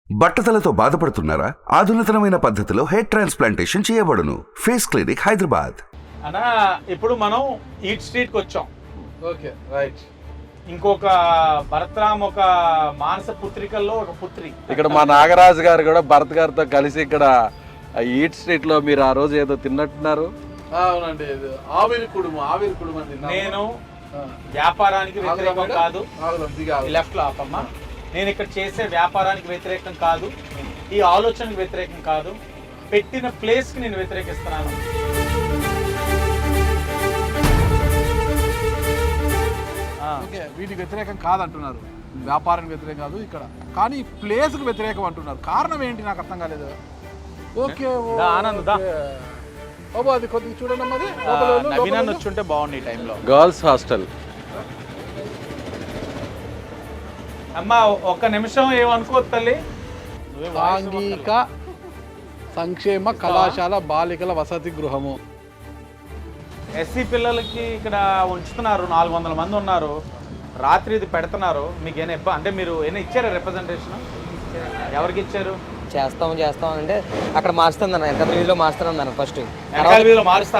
బట్టతలతో బాధపడుతున్నారా? ఆధునితనమైన పద్ధతిలో hair transplantation చేయబడును. Face clinic, Hyderabad. అన్నా ఇప్పుడు మనం ఈట్ స్ట్రీట్ కి వచ్చాం. Okay right. ఇంకొక భరత్రామ్ ఒక మానస పుత్రికల్లో ఒక పుత్రి ఇక్కడ మా నాగరాజు గారు కూడా భరత్ గారితో కలిసి ఇక్కడ ఈట్ స్ట్రీట్ లో మీరు ఆ రోజు ఏదో తిన్నట్టున్నారు. అవునండి, ఆవిరి కుడుము అని నేను వ్యాపారానికి వ్యతిరేకం కాదు. లెఫ్ట్ లో ఆపమ్మా. నేను ఇక్కడ చేసే వ్యాపారానికి వ్యతిరేకం కాదు, ఈ ఆలోచనకు వ్యతిరేకం కాదు, పెట్టిన ప్లేస్ కి నేను వ్యతిరేకిస్తున్నాను. వీటికి వ్యతిరేకం కాదంటున్నారు, వ్యాపారానికి వ్యతిరేకం కాదు ఇక్కడ, కానీ ప్లేస్కి వ్యతిరేకం అంటున్నారు. కారణం ఏంటి నాకు అర్థం కాలేదు. ఓకే ఆనంద్ బాబు అది కొద్దిగా చూడండి అమ్మది. నవీనాన్ని వచ్చుంటే బాగుంది ఈ టైంలో. Girls hostel. అమ్మా ఒక్క నిమిషం ఏమనుకోవద్దు తల్లి. సాంఘిక సంక్షేమ కళాశాల బాలికల వసతి గృహము. ఎస్సీ పిల్లలకి ఇక్కడ ఉంచుతున్నారు, 400 మంది ఉన్నారు. రాత్రి ఇది పెడుతున్నారు. మీకు ఏమైనా అంటే మీరు ఏమైనా ఇచ్చారా రిప్రజెంటేషన్? ఎవరికి ఇచ్చారు? చేస్తాం అంటే అక్కడ మారుస్తుందన్న, ఎంత వీధిలో మారుస్తానన్నారు. ఫస్ట్ వీధిలో మారుస్తా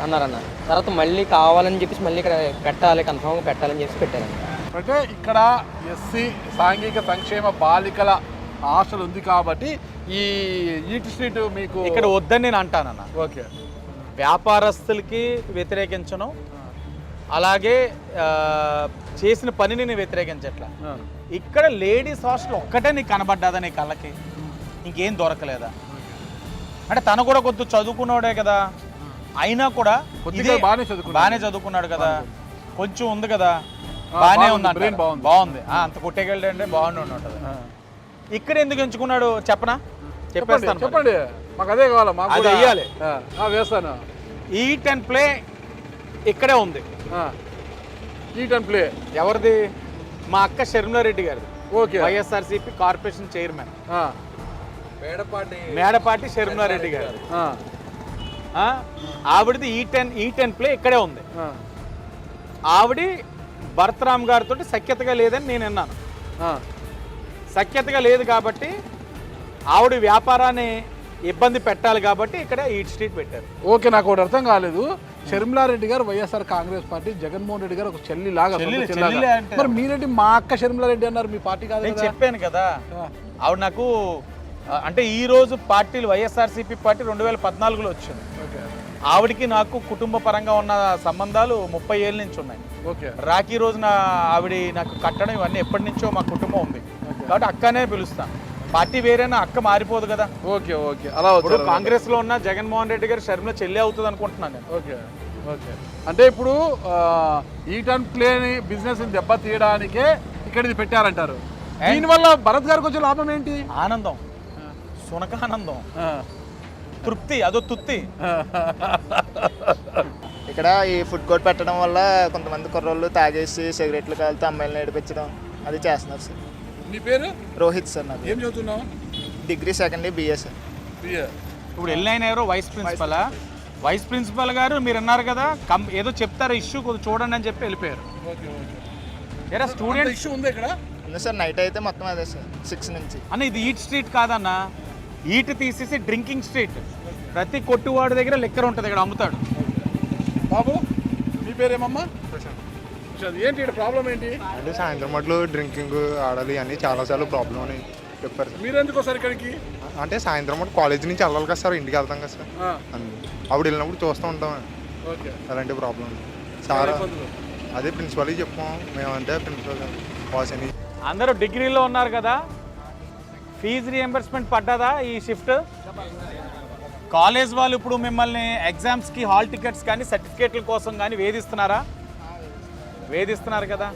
అన్నారన్న. తర్వాత మళ్ళీ కావాలని చెప్పేసి మళ్ళీ ఇక్కడ పెట్టాలి, కన్ఫర్మ్గా పెట్టాలని చెప్పేసి పెట్టారన్న. అంటే ఇక్కడ ఎస్సీ సాంఘిక సంక్షేమ బాలికల హాస్టల్ ఉంది కాబట్టి ఈ ఈట్ స్ట్రీట్ మీకు ఇక్కడ వద్దని నేను అంటానన్న. ఓకే, వ్యాపారస్తులకి వ్యతిరేకించను, అలాగే చేసిన పనిని నేను వ్యతిరేకించట్లా. ఇక్కడ లేడీస్ హాస్టల్ ఒక్కటే నీకు కనబడ్డాదా నీ కళ్ళకి? ఇంకేం దొరకలేదా? అంటే తను కూడా కొద్ది చదువుకున్నాడే కదా, అయినా కూడా బాగానే చదువుకున్నాడు కదా, కొంచెం ఉంది కదా, బాగానే ఉంది, బాగుంది, అంత కొట్టేకెళ్ళండి బాగుండి ఉంటుంది. ఇక్కడ ఎందుకు ఎంచుకున్నాడు చెప్పనా? చెప్పేస్తాను, చెప్పండి. మాకు అదే కావాలి, మాకు వెయ్యాలి, వేస్తాను. ఈట్ అండ్ ప్లే ఇక్కడే ఉంది. ఈట్ అండ్ ప్లే ఎవరిది? మా అక్క షర్మిలారెడ్డి గారిది. Okay, YSRCP corporation chairman Medapati Sharmila Reddy గారు. ఆవిడది ఈట్ అండ్ ప్లే ఇక్కడే ఉంది. ఆవిడ భరత్రామ్ గారితో సఖ్యతగా లేదని నేను విన్నాను. సఖ్యతగా లేదు కాబట్టి ఆవిడ వ్యాపారాన్ని ఇబ్బంది పెట్టాలి కాబట్టి ఇక్కడ ఈట్ స్ట్రీట్ పెట్టారు. ఓకే, నాకు ఒకటి అర్థం కాలేదు. షర్మిలారెడ్డి గారు వైఎస్ఆర్ కాంగ్రెస్ పార్టీ, జగన్మోహన్ రెడ్డి గారు ఒక చెల్లి లాగా. మరి మీరేంటి మా అక్క షర్మిలారెడ్డి అన్నారు? మీ పార్టీ కాదు? నేను చెప్పాను కదా, ఆవిడ నాకు అంటే ఈ రోజు పార్టీలు వైఎస్ఆర్సీపీ పార్టీ 2014లో వచ్చింది. ఆవిడికి నాకు కుటుంబ పరంగా ఉన్న సంబంధాలు 30 ఏళ్ళ నుంచి ఉన్నాయి. ఓకే, రాఖీ రోజున ఆవిడ నాకు కట్టడం ఇవన్నీ ఎప్పటి నుంచో మా కుటుంబం ఉంది కాబట్టి అక్కనే పిలుస్తాను. పార్టీ వేరేనా, అక్క మారిపోదు కదా. ఓకే ఓకే, అలా ఇప్పుడు కాంగ్రెస్ లో ఉన్న జగన్మోహన్ రెడ్డి గారు షర్మిల చెల్లి అవుతుంది అనుకుంటున్నాను నేను. ఓకే ఓకే, అంటే ఇప్పుడు ఈట్ అండ్ ప్లేని బిజినెస్ దెబ్బ తీయడానికే ఇక్కడ ఇది పెట్టారంటారు. దీనివల్ల భరత్ గారికి వచ్చే లాభం ఏంటి? ఆనందం, సునకానందం, తృప్తి, అదో తృప్తి. ఇక్కడ ఈ ఫుడ్ కోర్ట్ పెట్టడం వల్ల కొంతమంది కుర్రోళ్ళు తాగేసి సిగరెట్లు కాలుతూ అమ్మాయిలను ఏడిపించడం అది చేస్తున్నారు సార్. నీ పేరు? రోహిత్ సార్. నాకు ఏం చదువుతున్నావు? Degree second year BA sir. ఇప్పుడు వెళ్ళైన ఎవరో వైస్ ప్రిన్సిపల్. వైస్ ప్రిన్సిపల్ గారు మీరు అన్నారు కదా ఏదో చెప్తారు ఇష్యూ కొద్దిగా చూడండి అని చెప్పి వెళ్ళిపోయారు. స్టూడెంట్ ఇష్యూ ఉంది ఇక్కడ సార్. నైట్ అయితే మొత్తం అదే సార్ 6 నుంచి. అన్న ఇది ఈట్ స్ట్రీట్ కాదన్న, ఈట్ తీసేసి డ్రింకింగ్ స్ట్రీట్. ప్రతి కొట్టువాడి దగ్గర లెక్కర్ ఉంటుంది, ఇక్కడ అమ్ముతాడు. బాబు మీ పేరేమమ్మా? ఏంటి ఇక్కడ ప్రాబ్లం ఏంటి? అంటే సాయంత్రం మట్లు డ్రింకింగ్ ఆడాలి అన్నీ చాలాసార్లు ప్రాబ్లం అని చెప్పారు సార్. మీరు ఎందుకు వస్తారు ఇక్కడికి? అంటే సాయంత్రం మటు కాలేజ్ నుంచి వెళ్ళాలి కదా సార్, ఇంటికి వెళ్తాం కదా సార్. అప్పుడు వెళ్ళినప్పుడు చూస్తూ ఉంటాం అలాంటి ప్రాబ్లం. సార్ అదే ప్రిన్సిపల్కి చెప్పాం మేమంటే ప్రిన్సిపల్ బాస్ అని. అందరూ డిగ్రీలో ఉన్నారు కదా, ఫీజు రియంబర్స్మెంట్ పడ్డదా ఈ షిఫ్ట్? కాలేజ్ వాళ్ళు ఇప్పుడు మిమ్మల్ని ఎగ్జామ్స్కి హాల్ టికెట్స్ కానీ సర్టిఫికేట్ల కోసం కానీ వేధిస్తున్నారా? వేధిస్తున్నారు కదా.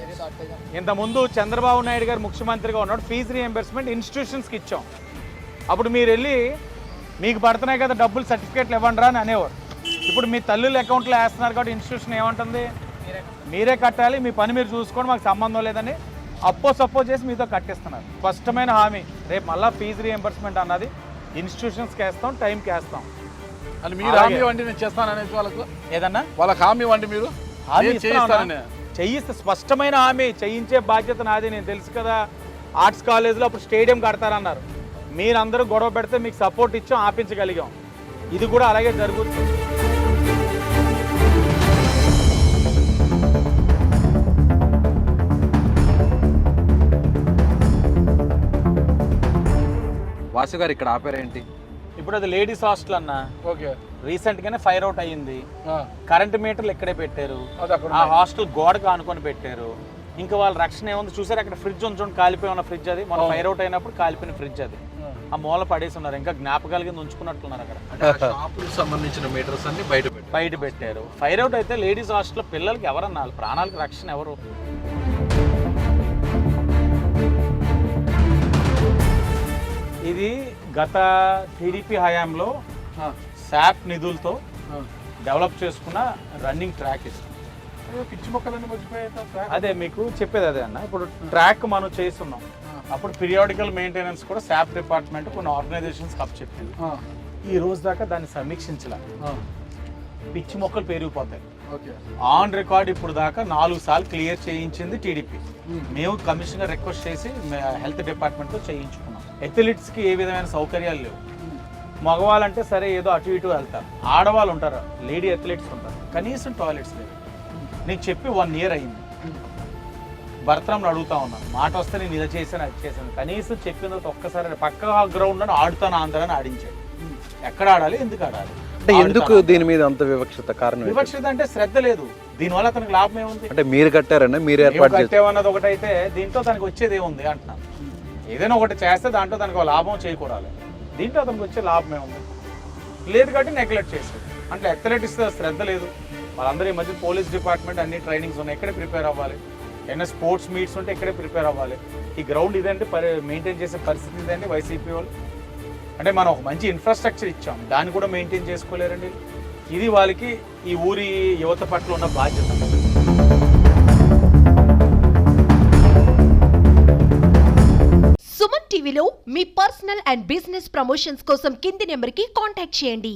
ఇంతకుముందు చంద్రబాబు నాయుడు గారు ముఖ్యమంత్రిగా ఉన్నాడు, ఫీజు రియంబర్స్మెంట్ ఇన్స్టిట్యూషన్స్కి ఇచ్చాం. అప్పుడు మీరు వెళ్ళి మీకు పడుతున్నాయి కదా డబ్బులు, సర్టిఫికేట్లు ఇవ్వండి రా అని అనేవారు. ఇప్పుడు మీ తల్లుల అకౌంట్లో వేస్తున్నారు కాబట్టి ఇన్స్టిట్యూషన్ ఏమంటుంది? మీరే కట్టాలి, మీ పని మీరు చూసుకోండి, మాకు సంబంధం లేదని సప్పో చేసి మీతో కట్టిస్తున్నారు. స్పష్టమైన హామీ, రేపు మళ్ళీ ఫీజు రియంబర్స్మెంట్ అన్నది ఇన్స్టిట్యూషన్స్కి వేస్తాం, టైంకి వేస్తాం అని మీరు హామీ ఇవ్వండి, నేను చేస్తాననేసి వాళ్ళకు ఏదన్నా వాళ్ళకి హామీ ఇవ్వండి. మీరు హామీ చేయిస్తే స్పష్టమైన హామీ, చేయించే బాధ్యత నాది. నేను తెలుసు కదా, ఆర్ట్స్ కాలేజ్లో అప్పుడు స్టేడియం కడతారన్నారు, మీరందరూ గొడవ పెడితే మీకు సపోర్ట్ ఇచ్చాం, ఆపించగలిగాం. ఇది కూడా అలాగే జరుగుతుంది. వాసు గారు ఇక్కడ ఆపారేంటి? ఇప్పుడు అది లేడీస్ హాస్టల్ అన్న. ఓకే. రీసెంట్ గానే ఫైర్ అవుట్ అయ్యింది. ఆ, కరెంట్ మీటర్లు ఇక్కడే పెట్టారు, అది అక్కడ ఆ హాస్టల్ గోడకు ఆనుకొని పెట్టారు. ఇంకా వాళ్ళ రక్షణ ఏముంది చూసారు, అక్కడ ఫ్రిడ్జ్ ఉంచుకొని కాలిపోయి ఉన్న ఫ్రిడ్జ్ అది, మన ఫైర్ అవుట్ అయినప్పుడు కాలిపోయిన ఫ్రిడ్జ్ అది. ఆ మూల పడేసి ఉన్నారు, ఇంకా జ్ఞాపకాల కింద ఉంచుకున్నట్లున్నారు అక్కడ. షాపులకు సంబంధించిన మీటర్స్ అన్ని బయట పెట్టారు. ఫైర్ అవుట్ అయితే లేడీస్ హాస్టల్ పిల్లలకి ఎవరన్నా ప్రాణాలకు రక్షణ ఎవరు? ఇది గత టీడీపీ హయాంలో శాప్ నిధులతో డెవలప్ చేసుకున్న రన్నింగ్ ట్రాక్ ఇది. పిచ్చి మొక్కలన్నీ మర్చిపోయాయి. అదే మీకు చెప్పేది అదే అన్న. ఇప్పుడు ట్రాక్ మనం చేస్తున్నాం, అప్పుడు పీరియాడికల్ మెయింటెనెన్స్ కూడా శాప్ డిపార్ట్మెంట్ కొన్ని ఆర్గనైజేషన్స్ కప్ చెప్పింది. ఈ రోజు దాకా దాన్ని సమీక్షించలే. పిచ్చి మొక్కలు పెరిగిపోతాయి. ఆన్ రికార్డ్ ఇప్పుడు దాకా 4 సార్లు క్లియర్ చేయించింది టీడీపీ. మేము కమిషనర్ రిక్వెస్ట్ చేసి హెల్త్ డిపార్ట్మెంట్తో చేయించుకున్నాం. ఎథ్లెట్స్కి ఏ విధమైన సౌకర్యాలు లేవు. మగవాళ్ళంటే సరే ఏదో అటు ఇటు వెళ్తారు, ఆడవాళ్ళు ఉంటారు, లేడీ అథ్లెట్స్ ఉంటారు, కనీసం టాయిలెట్స్ లేవు. నీకు చెప్పి 1 year అయింది. భర్తరామ్ని అడుగుతా ఉన్నాను, మాట వస్తే నేను ఇలా చేశాను అది చేశాను. కనీసం చెప్పిన తర్వాత ఒక్కసారి పక్క గ్రౌండ్లో ఆడుతాను ఆంధ్రాని ఆడించాడు. ఎక్కడ ఆడాలి, ఎందుకు ఆడాలి? అంటే ఎందుకు దీని మీద అంత వివక్షత? కారణం వివక్షత అంటే శ్రద్ధ లేదు. దీనివల్ల తనకు లాభం ఏముంది? అంటే మీరు కట్టారన్నా, మీరు ఏర్పాటు కట్టేవన్నది ఒకటైతే దీంట్లో తనకు వచ్చేది ఏముంది అంటున్నాను. ఏదైనా ఒకటి చేస్తే దాంట్లో తనకు లాభం చేకూరాలి. దీంట్లో అతనికి వచ్చే లాభం ఏముంది? లేదు కాబట్టి నెగ్లెక్ట్ చేసేది. అంటే అథ్లెటిక్స్ శ్రద్ధ లేదు. వాళ్ళందరూ ఈ మధ్య పోలీస్ డిపార్ట్మెంట్ అన్ని ట్రైనింగ్స్ ఉన్నాయి, ఎక్కడే ప్రిపేర్ అవ్వాలి. ఏమైనా స్పోర్ట్స్ మీట్స్ ఉంటే ఇక్కడే ప్రిపేర్ అవ్వాలి. ఈ గ్రౌండ్ ఇదంటే మెయింటైన్ చేసే పరిస్థితి ఇదండి వైసీపీ వాళ్ళు. అంటే మనం ఒక మంచి ఇన్ఫ్రాస్ట్రక్చర్ ఇచ్చాం, దాన్ని కూడా మెయింటైన్ చేసుకోలేరండి. ఇది వాళ్ళకి ఈ ఊరి యువత పట్ల ఉన్న బాధ్యత. సుమన్ టీవీలో మీ పర్సనల్ అండ్ బిజినెస్ ప్రమోషన్స్ కోసం కింది నెంబర్కి కాంటాక్ట్ చేయండి.